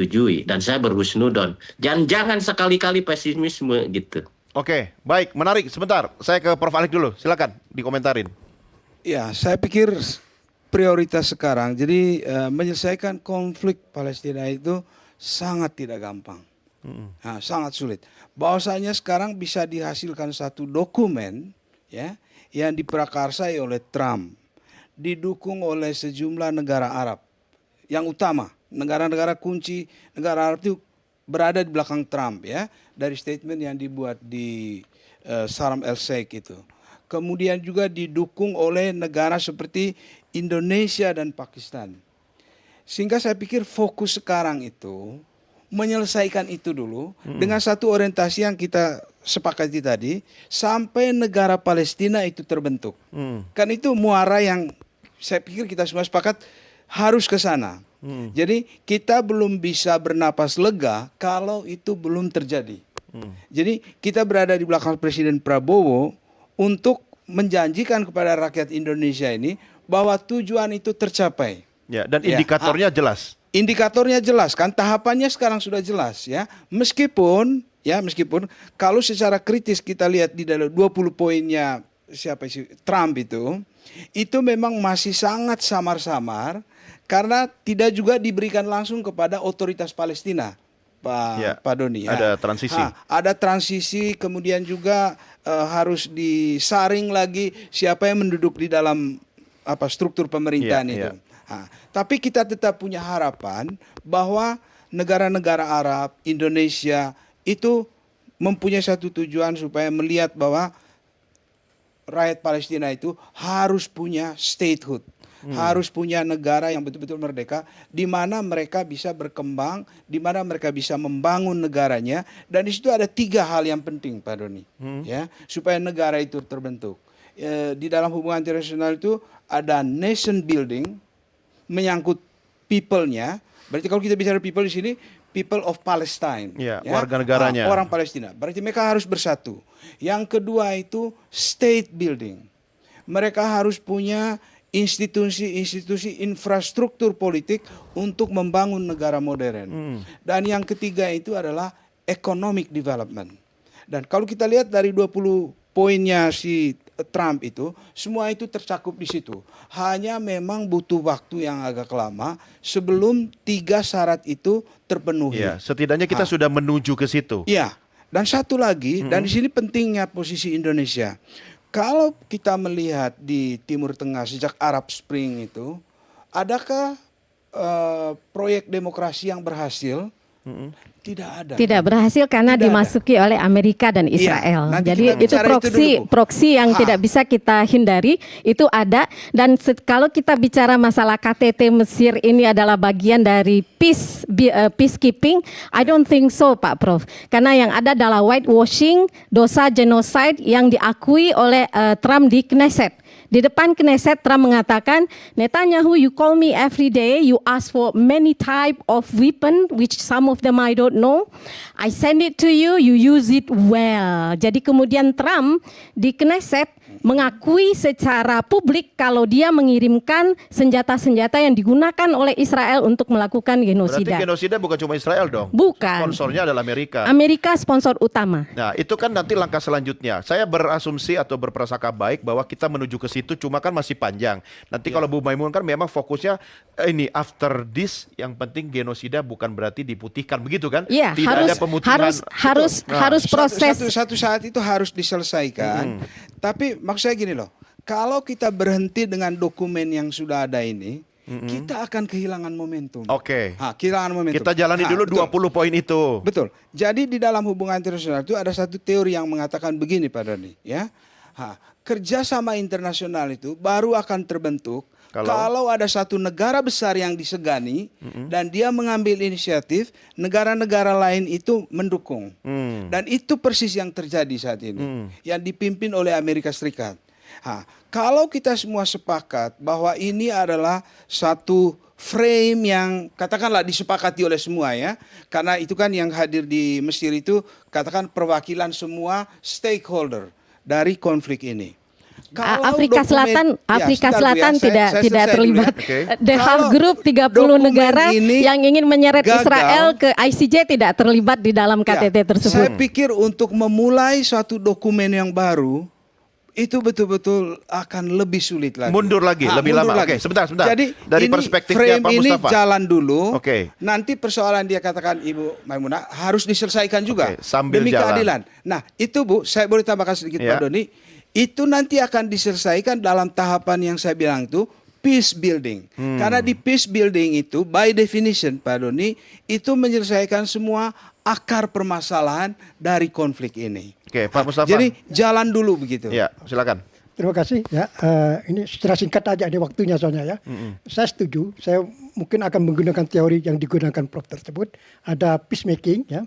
setujui dan saya berhusnudon. Jangan sekali-kali pesimisme gitu. Oke, baik, menarik. Sebentar, saya ke Prof. Alik dulu. Silakan dikomentarin. Ya, saya pikir prioritas sekarang, jadi menyelesaikan konflik Palestina itu sangat tidak gampang, sangat sulit. Bahwasanya sekarang bisa dihasilkan satu dokumen, ya, yang diprakarsai oleh Trump, didukung oleh sejumlah negara Arab yang utama, negara-negara kunci negara Arab itu berada di belakang Trump, ya, dari statement yang dibuat di Sharm el Sheikh itu. Kemudian juga didukung oleh negara seperti Indonesia dan Pakistan. Sehingga saya pikir fokus sekarang itu menyelesaikan itu dulu dengan satu orientasi yang kita sepakati tadi sampai negara Palestina itu terbentuk. Kan itu muara yang saya pikir kita semua sepakat harus ke sana. Jadi kita belum bisa bernapas lega kalau itu belum terjadi. Jadi kita berada di belakang Presiden Prabowo untuk menjanjikan kepada rakyat Indonesia ini bahwa tujuan itu tercapai. Ya, dan indikatornya jelas. Indikatornya jelas kan, tahapannya sekarang sudah jelas, ya. Meskipun kalau secara kritis kita lihat di dalam 20 poinnya Trump itu memang masih sangat samar-samar karena tidak juga diberikan langsung kepada otoritas Palestina, Pak Doni. Ya. Ada transisi. Ada transisi, kemudian juga harus disaring lagi siapa yang menduduk di dalam struktur pemerintahan itu. Tapi kita tetap punya harapan bahwa negara-negara Arab, Indonesia itu mempunyai satu tujuan supaya melihat bahwa rakyat Palestina itu harus punya statehood. Harus punya negara yang betul-betul merdeka, di mana mereka bisa berkembang, di mana mereka bisa membangun negaranya, dan di situ ada 3 hal yang penting, Pak Doni, ya, supaya negara itu terbentuk. Di dalam hubungan internasional itu ada nation building, menyangkut people-nya. Berarti kalau kita bicara people di sini, people of Palestine, ya, warga negaranya, orang Palestina. Berarti mereka harus bersatu. Yang kedua itu state building. Mereka harus punya institusi infrastruktur politik untuk membangun negara modern. Dan yang ketiga itu adalah economic development. Dan kalau kita lihat dari 20 poinnya si Trump itu, semua itu tercakup di situ. Hanya memang butuh waktu yang agak lama sebelum 3 syarat itu terpenuhi. Ya, setidaknya kita sudah menuju ke situ. Iya. Dan satu lagi, dan di sini pentingnya posisi Indonesia. Kalau kita melihat di Timur Tengah sejak Arab Spring itu, adakah proyek demokrasi yang berhasil? Tidak ada. Tidak berhasil karena dimasuki oleh Amerika dan Israel. Jadi itu proksi yang tidak bisa kita hindari, itu ada. Dan kalau kita bicara masalah KTT Mesir ini adalah bagian dari peacekeeping, I don't think so, Pak Prof. Karena yang ada adalah whitewashing, dosa genocide yang diakui oleh Trump di Knesset. Di depan Knesset, Trump mengatakan, Netanyahu, you call me every day, you ask for many type of weapon, which some of them I don't know. I send it to you, you use it well. Jadi kemudian Trump di Knesset mengakui secara publik kalau dia mengirimkan senjata-senjata yang digunakan oleh Israel untuk melakukan genosida. Berarti genosida bukan cuma Israel dong? Bukan. Sponsornya adalah Amerika. Amerika sponsor utama. Nah, itu kan nanti langkah selanjutnya. Saya berasumsi atau berprasangka baik bahwa kita menuju ke situ, cuma kan masih panjang. Nanti kalau Bu Maimun kan memang fokusnya ini after this, yang penting genosida bukan berarti diputihkan, begitu kan? Iya, tidak ada pemutihan. Harus proses. Satu saat itu harus diselesaikan. Tapi maksud saya gini loh, kalau kita berhenti dengan dokumen yang sudah ada ini, kita akan kehilangan momentum. Oke. Kehilangan momentum. Kita jalani dulu 20 poin itu. Betul. Jadi di dalam hubungan internasional itu ada satu teori yang mengatakan begini, Pak Doni, ya. Kerjasama internasional itu baru akan terbentuk kalau ada satu negara besar yang disegani dan dia mengambil inisiatif, negara-negara lain itu mendukung. Dan itu persis yang terjadi saat ini, yang dipimpin oleh Amerika Serikat. Kalau kita semua sepakat bahwa ini adalah satu frame yang katakanlah disepakati oleh semua, ya, karena itu kan yang hadir di Mesir itu katakan perwakilan semua stakeholder dari konflik ini. Kalau Afrika dokumen- Selatan, Ya, Afrika sebentar, Bu, Selatan ya. tidak Saya tidak selesai dulu terlibat. ya. Oke. The Hague Kalau Group 30 dokumen negara ini yang ingin menyeret gagal, Israel ke ICJ tidak terlibat di dalam KTT Ya, tersebut. Saya pikir untuk memulai suatu dokumen yang baru itu betul-betul akan lebih sulit lagi. Mundur lagi, lebih mundur lama. lagi. Oke, sebentar. Jadi Dari ini perspektifnya frame Pak ini Mustafa. jalan dulu. Oke. Nanti persoalan dia katakan Ibu Maimunah harus diselesaikan juga Oke, sambil demi jalan. keadilan. Nah, itu Bu, saya boleh tambahkan sedikit Ya. Pak Doni. Itu nanti akan diselesaikan dalam tahapan yang saya bilang itu peace building. Karena di peace building itu by definition Pak Doni itu menyelesaikan semua akar permasalahan dari konflik ini. Oke, Pak Mustafa. Jadi jalan dulu begitu. Ya, silakan. Terima kasih ya. Ini secara singkat aja ini waktunya soalnya ya. Saya setuju. Saya mungkin akan menggunakan teori yang digunakan Prof tersebut. Ada peacemaking ya.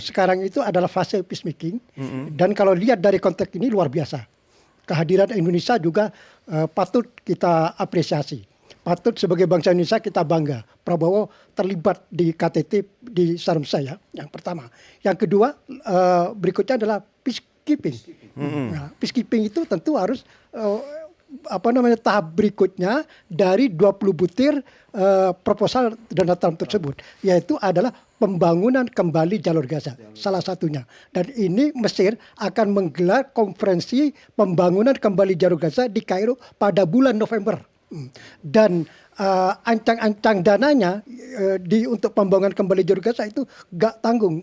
Sekarang itu adalah fase peacemaking. Dan kalau lihat dari konteks ini luar biasa. Kehadiran Indonesia juga patut kita apresiasi. Patut sebagai bangsa Indonesia kita bangga. Prabowo terlibat di KTT di Sarmsa ya. Yang pertama. Yang kedua berikutnya adalah peacekeeping. Nah, peacekeeping itu tentu harus tahap berikutnya dari 20 butir proposal Donald Trump tersebut, yaitu adalah pembangunan kembali jalur Gaza, salah satunya. Dan ini Mesir akan menggelar konferensi pembangunan kembali jalur Gaza di Kairo pada bulan November. Dan ancang-ancang dananya untuk pembangunan kembali jalur Gaza itu gak tanggung,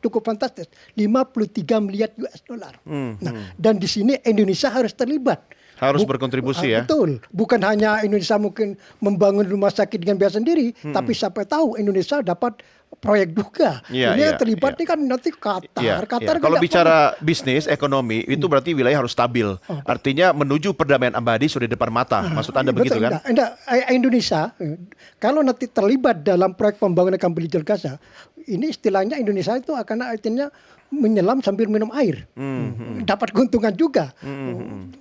cukup fantastis, 53 miliar US dollar. Nah, dan di sini Indonesia harus terlibat. Harus berkontribusi ya. Betul. Bukan hanya Indonesia mungkin membangun rumah sakit dengan biaya sendiri, tapi siapa tahu Indonesia dapat proyek juga. Iya, Ini iya, yang terlibat iya. ini kan nanti Qatar. Iya, Qatar iya. Kalau tidak bicara bisnis, ekonomi, itu berarti wilayah harus stabil. Artinya menuju perdamaian abadi sudah di depan mata. Maksud Anda begitu betul, kan? Indonesia, kalau nanti terlibat dalam proyek pembangunan kembali jalur Gaza, ini istilahnya Indonesia itu akan artinya menyelam sambil minum air. Dapat keuntungan juga.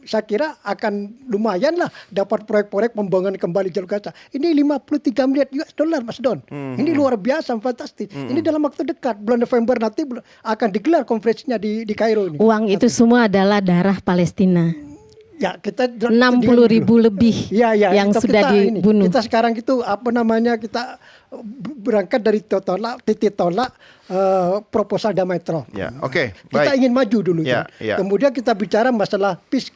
Saya kira akan lumayan lah dapat proyek-proyek pembangunan kembali jalur Gaza. Ini 53 miliar US dollar Mas Don. Ini luar biasa, fantastis. Ini dalam waktu dekat, bulan November nanti akan digelar konferensinya di Kairo ini. Uang itu semua adalah darah Palestina. Ya, kita 60.000 lebih yang tetap sudah kita dibunuh. Kita sekarang itu kita berangkat dari titik tolak proposal damai Trump. Ya, oke, Kita baik. ingin maju dulu. Ya, kan. ya. Kemudian kita bicara masalah peace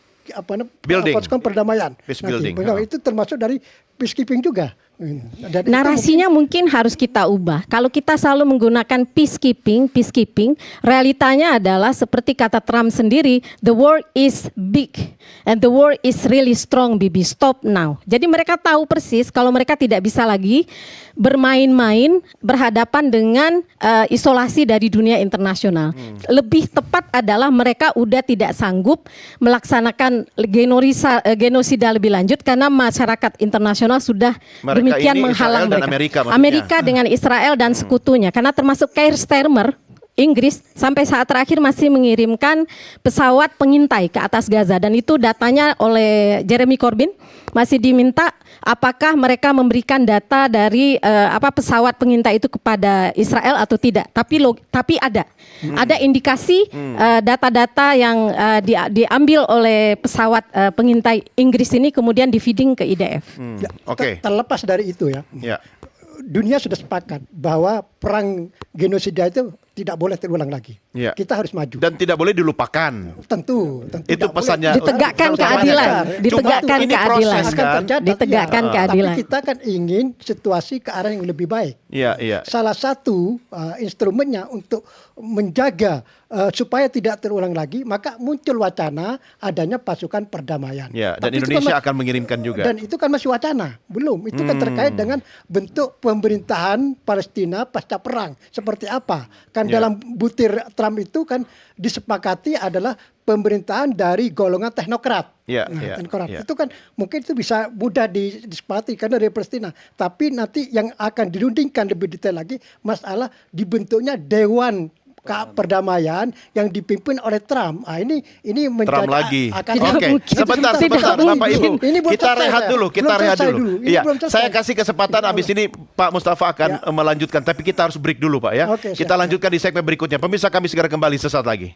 Building. pasukan perdamaian. Peace Nanti. building, Benar, ha. itu termasuk dari peacekeeping juga. Dan itu Narasinya mungkin harus kita ubah. Kalau kita selalu menggunakan peacekeeping, realitanya adalah seperti kata Trump sendiri, the war is big and the war is really strong, Bibi. Stop now. Jadi mereka tahu persis kalau mereka tidak bisa lagi bermain-main berhadapan dengan isolasi dari dunia internasional. Lebih tepat adalah mereka udah tidak sanggup melaksanakan genosida lebih lanjut karena masyarakat internasional sudah Mereka demikian ini menghalang Israel dan mereka. Amerika maksudnya. Amerika dengan Israel dan sekutunya, karena termasuk Keir Starmer Inggris sampai saat terakhir masih mengirimkan pesawat pengintai ke atas Gaza, dan itu datanya oleh Jeremy Corbyn masih diminta apakah mereka memberikan data dari pesawat pengintai itu kepada Israel atau tidak. Tapi ada indikasi data-data yang diambil oleh pesawat pengintai Inggris ini kemudian di-feeding ke IDF. Ya, Oke. terlepas dari itu ya. Ya. Dunia sudah sepakat bahwa perang genosida itu tidak boleh terulang lagi. Ya. Kita harus maju. Dan tidak boleh dilupakan. Tentu Itu tidak pesannya. boleh. Ditegakkan Harus keadilan, benar. ditegakkan Cuma ini keadilan. proses, Akan kan? terjadi, Ditegakkan iya. keadilan. Tapi kita kan ingin situasi ke arah yang lebih baik. Iya, iya. Salah satu instrumennya untuk menjaga supaya tidak terulang lagi, maka muncul wacana adanya pasukan perdamaian. Ya, dan Tapi itu Indonesia kan akan mengirimkan juga. Dan itu kan masih wacana, belum. Itu kan terkait dengan bentuk pemerintahan Palestina pasca perang seperti apa. Kan Ya. dalam butir Trump itu kan disepakati adalah pemerintahan dari golongan teknokrat. Ya, Nah, ya, teknokrat. ya. Itu kan mungkin itu bisa mudah disepakati karena dari Palestina. Tapi nanti yang akan dirundingkan lebih detail lagi masalah dibentuknya Dewan Perdamaian yang dipimpin oleh Trump. Ini Trump lagi. Tidak Oke, mungkin. sebentar, Tidak Bapak mungkin. Ibu. Ini belum Kita selesai, rehat saya. dulu, kita Belum rehat selesai dulu. dulu. Ini Iya, belum selesai. saya kasih kesempatan habis ini Pak Mustafa akan melanjutkan, tapi kita harus break dulu, Pak ya. Oke, siap, Kita siap. lanjutkan di segmen berikutnya. Pemirsa, kami segera kembali sesaat lagi.